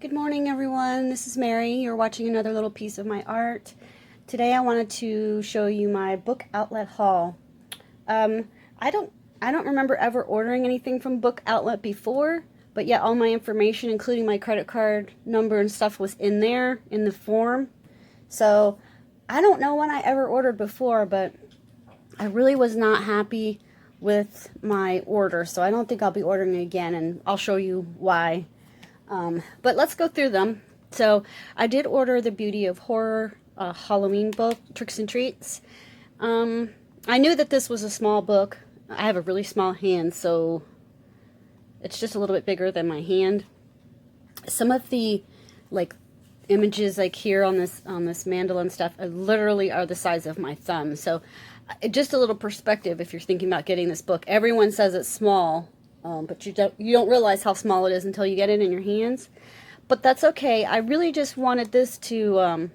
Good morning, everyone. This is Mary. You're watching another little piece of my art. Today I wanted to show you my book outlet haul. Um, I don't remember ever ordering anything from Book Outlet before, but yet all my information, including my credit card number and stuff, was in there in the form. So I don't know when I ever ordered before, but I really was not happy with my order, so I don't think I'll be ordering again, and I'll show you why. But let's go through them. So I did order the Beauty of Horror Halloween book, Tricks and Treats. I knew that this was a small book. I have a really small hand, so it's just a little bit bigger than my hand. Some of the images here on this mandala and stuff literally are the size of my thumb. So just a little perspective if you're thinking about getting this book. Everyone says it's small. But you don't realize how small it is until you get it in your hands. But that's okay. I really just wanted this to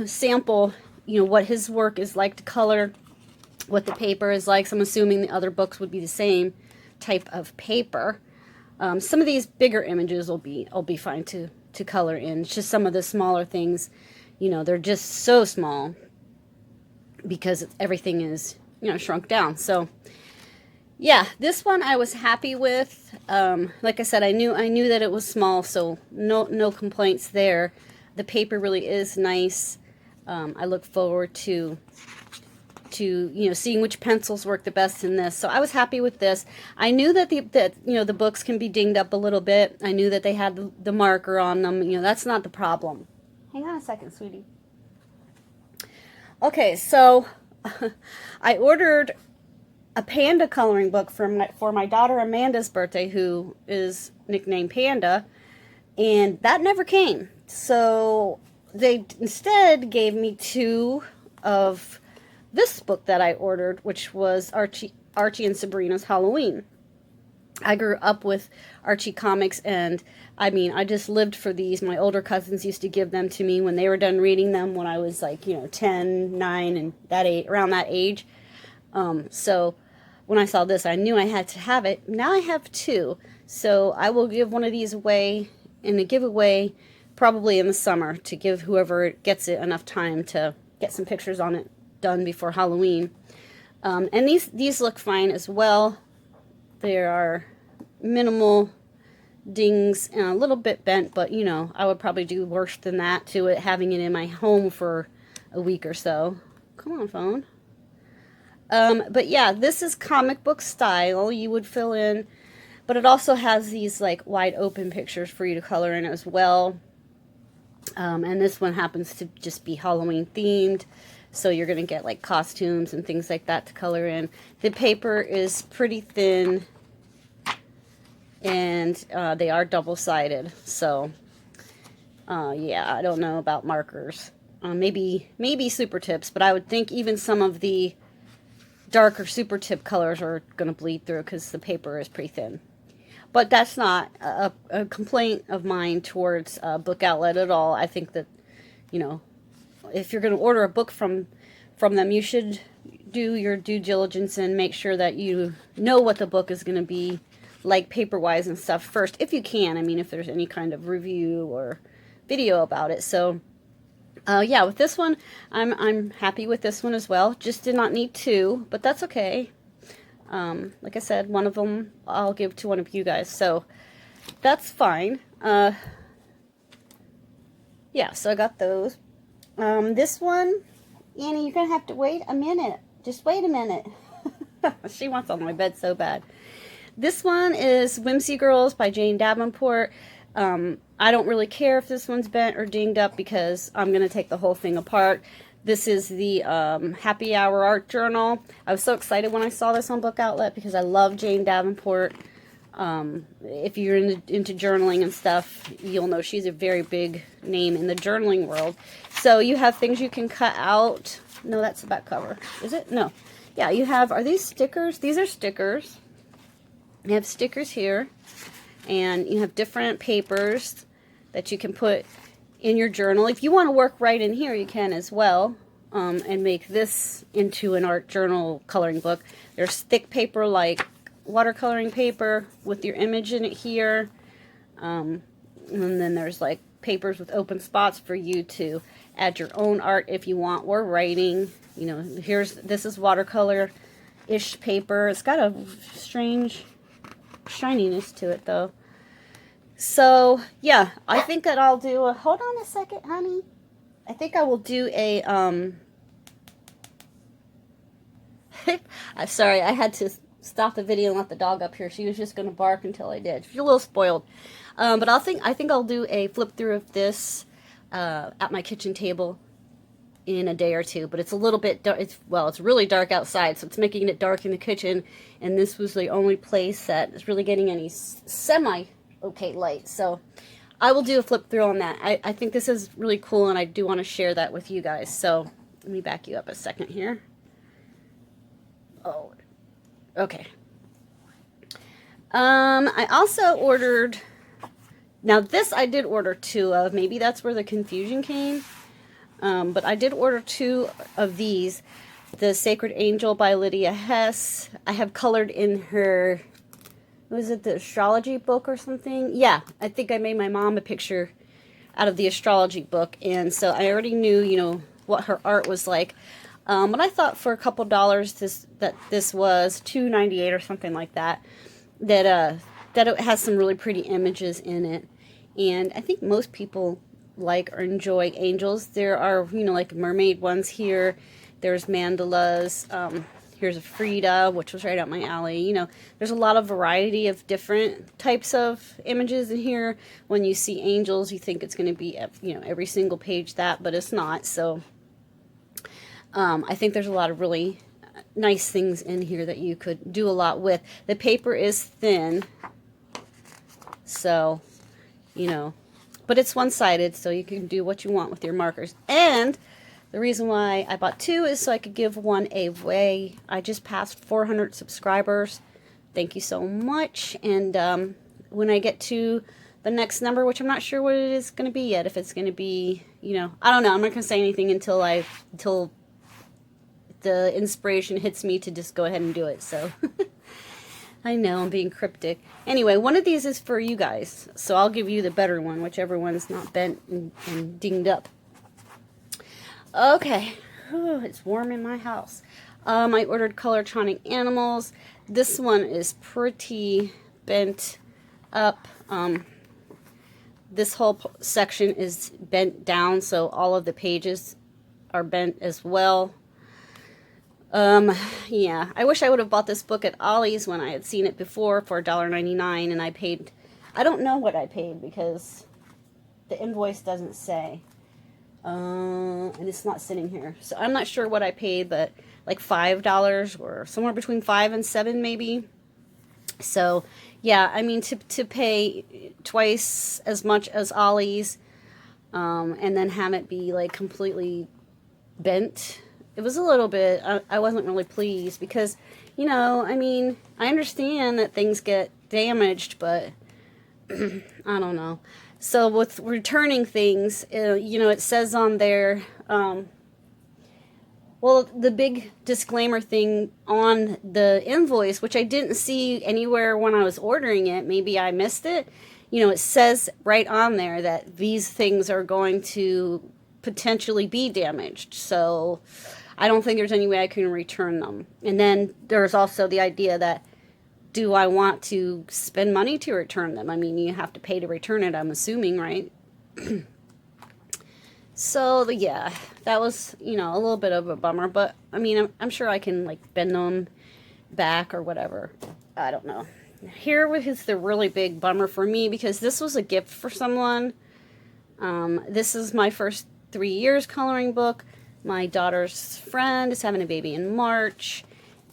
sample, what his work is like to color, what the paper is like. So I'm assuming the other books would be the same type of paper. Some of these bigger images will be fine to color in. It's just some of the smaller things, they're just so small because everything is shrunk down. So. Yeah, this one I was happy with. Like I said, I knew that it was small, so no complaints there. The paper really is nice. I look forward to seeing which pencils work the best in this. So I was happy with this. I knew that the books can be dinged up a little bit. I knew that they had the marker on them. That's not the problem. Hang on a second, sweetie. Okay, so I ordered a panda coloring book for my daughter Amanda's birthday, who is nicknamed Panda, and that never came. So they instead gave me two of this book that I ordered, which was Archie and Sabrina's Halloween. I grew up with Archie comics, and I just lived for these. My older cousins used to give them to me when they were done reading them when I was 10, 9, and around that age. So when I saw this, I knew I had to have it. Now I have two, so I will give one of these away in a giveaway probably in the summer to give whoever gets it enough time to get some pictures on it done before Halloween. And these look fine as well. There are minimal dings and a little bit bent, but I would probably do worse than that to it, having it in my home for a week or so. Come on, phone. But yeah, this is comic book style. You would fill in, but it also has these wide open pictures for you to color in as well. And this one happens to just be Halloween themed, so you're going to get costumes and things like that to color in. The paper is pretty thin, and they are double-sided. So yeah, I don't know about markers. Maybe super tips, but I would think even some of the darker super tip colors are going to bleed through because the paper is pretty thin. But that's not a complaint of mine towards Book Outlet at all. I think that, if you're going to order a book from them, you should do your due diligence and make sure that you know what the book is going to be like paper-wise and stuff first, if you can. If there's any kind of review or video about it. So yeah, with this one, I'm happy with this one as well. Just did not need two, but that's okay. Like I said, one of them I'll give to one of you guys, so that's fine. Yeah, so I got those. This one, Annie, you're gonna have to wait a minute. Just wait a minute. She wants on my bed so bad. This one is Whimsy Girls by Jane Davenport. I don't really care if this one's bent or dinged up because I'm going to take the whole thing apart. This is the Happy Hour Art Journal. I was so excited when I saw this on Book Outlet because I love Jane Davenport. If you're into journaling and stuff, you'll know she's a very big name in the journaling world. So you have things you can cut out. No, that's the back cover. Is it? No. Yeah, you have, are these stickers? These are stickers. You have stickers here. And you have different papers that you can put in your journal. If you want to work right in here, you can as well, and make this into an art journal coloring book. There's thick paper like watercoloring paper with your image in it here. And then there's like papers with open spots for you to add your own art if you want, or writing. You know, this is watercolor-ish paper. It's got a strange shininess to it though. So yeah, I think that I'll do a, hold on a second, honey. I think I will do a, I'm sorry, I had to stop the video and let the dog up here. She was just going to bark until I did. She's a little spoiled. But I think I'll do a flip through of this at my kitchen table in a day or two. But it's a little bit dark. It's really dark outside, so it's making it dark in the kitchen. And this was the only place that is really getting any semi-okay light. So I will do a flip through on that. I think this is really cool, and I do want to share that with you guys. So let me back you up a second here. Oh, okay. I also ordered, now this I did order 2 of, maybe that's where the confusion came, but I did order 2 of these. The Sacred Angel by Lydia Hess. I have colored in her, was it the astrology book or something? Yeah, I think I made my mom a picture out of the astrology book, and so I already knew, you know, what her art was like. But I thought for a couple dollars this was $2.98 or something like that. That it has some really pretty images in it, and I think most people like or enjoy angels. There are, you know, like mermaid ones here. There's mandalas. Here's a Frida, which was right up my alley. You know, there's a lot of variety of different types of images in here. When you see angels, you think it's going to be, you know, every single page that, but it's not. So I think there's a lot of really nice things in here that you could do a lot with. The paper is thin, so, you know, but it's one-sided, so you can do what you want with your markers. And the reason why I bought 2 is so I could give one away. I just passed 400 subscribers. Thank you so much. And when I get to the next number, which I'm not sure what it is going to be yet, if it's going to be, you know, I don't know. I'm not going to say anything until the inspiration hits me to just go ahead and do it. So I know I'm being cryptic. Anyway, one of these is for you guys, so I'll give you the better one, whichever one's not bent and dinged up. Okay. Whew, it's warm in my house. I ordered Colortronic Animals. This one is pretty bent up. This whole section is bent down, so all of the pages are bent as well. Yeah, I wish I would have bought this book at Ollie's when I had seen it before for $1.99, and I paid, I don't know what I paid because the invoice doesn't say, and it's not sitting here, so I'm not sure what I paid, but like $5 or somewhere between $5 and $7 maybe. So yeah, I mean, to pay twice as much as Ollie's, and then have it be like completely bent, it was a little bit, I wasn't really pleased because, you know, I mean, I understand that things get damaged, but I don't know. So with returning things, you know, it says on there, well, the big disclaimer thing on the invoice, which I didn't see anywhere when I was ordering it, maybe I missed it, you know, it says right on there that these things are going to potentially be damaged. So I don't think there's any way I can return them. And then there's also the idea that, do I want to spend money to return them? I mean, you have to pay to return it, I'm assuming, right? So, yeah, that was, you know, a little bit of a bummer. But, I mean, I'm sure I can, like, bend them back or whatever. I don't know. Here is the really big bummer for me, because this was a gift for someone. This is my first 3 years coloring book. My daughter's friend is having a baby in March,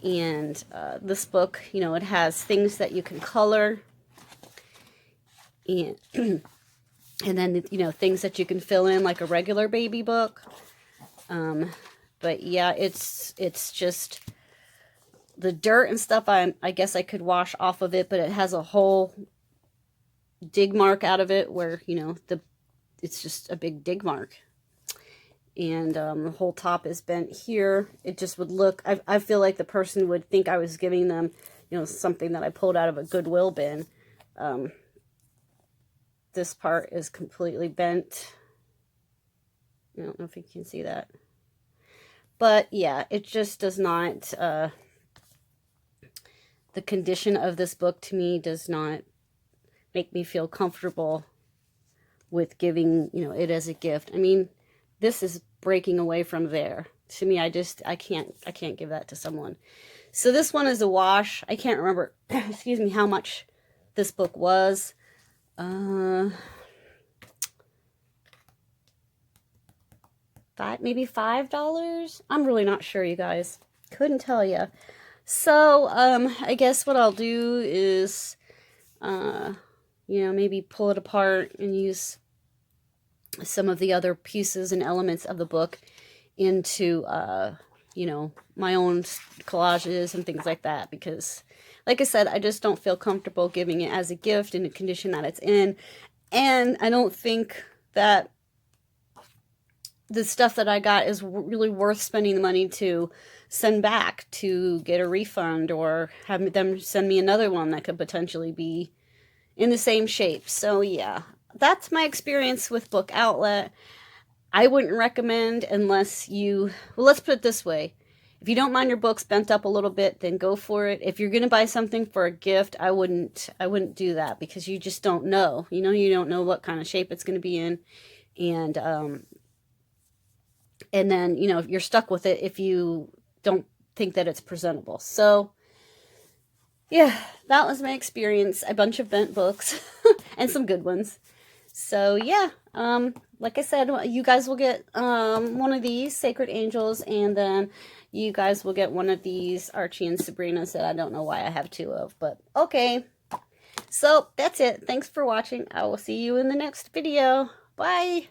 and this book, you know, it has things that you can color, and and then, you know, things that you can fill in like a regular baby book. But yeah, it's just the dirt and stuff. I guess I could wash off of it, but it has a whole dig mark out of it where, you know, it's just a big dig mark. And the whole top is bent here. It just would look, I feel like the person would think I was giving them, you know, something that I pulled out of a Goodwill bin. this part is completely bent. I don't know if you can see that. But yeah, it just does not, the condition of this book to me does not make me feel comfortable with giving, you know, it as a gift. I mean, this is breaking away from there. To me, I can't give that to someone. So this one is a wash. I can't remember, excuse me, how much this book was. Maybe $5. I'm really not sure, you guys. Couldn't tell you. So, I guess what I'll do is, you know, maybe pull it apart and use some of the other pieces and elements of the book into, you know, my own collages and things like that. Because, like I said, I just don't feel comfortable giving it as a gift in the condition that it's in. And I don't think that the stuff that I got is really worth spending the money to send back to get a refund, or have them send me another one that could potentially be in the same shape. So yeah, that's my experience with Book Outlet. I wouldn't recommend unless you, well, let's put it this way. If you don't mind your books bent up a little bit, then go for it. If you're going to buy something for a gift, I wouldn't do that, because you just don't know. You know, you don't know what kind of shape it's going to be in. And then, you know, you're stuck with it if you don't think that it's presentable. So, yeah, that was my experience. A bunch of bent books and some good ones. So, yeah, like I said, you guys will get one of these Sacred Angels, and then you guys will get one of these Archie and Sabrina's that I don't know why I have two of, but okay. So, that's it. Thanks for watching. I will see you in the next video. Bye!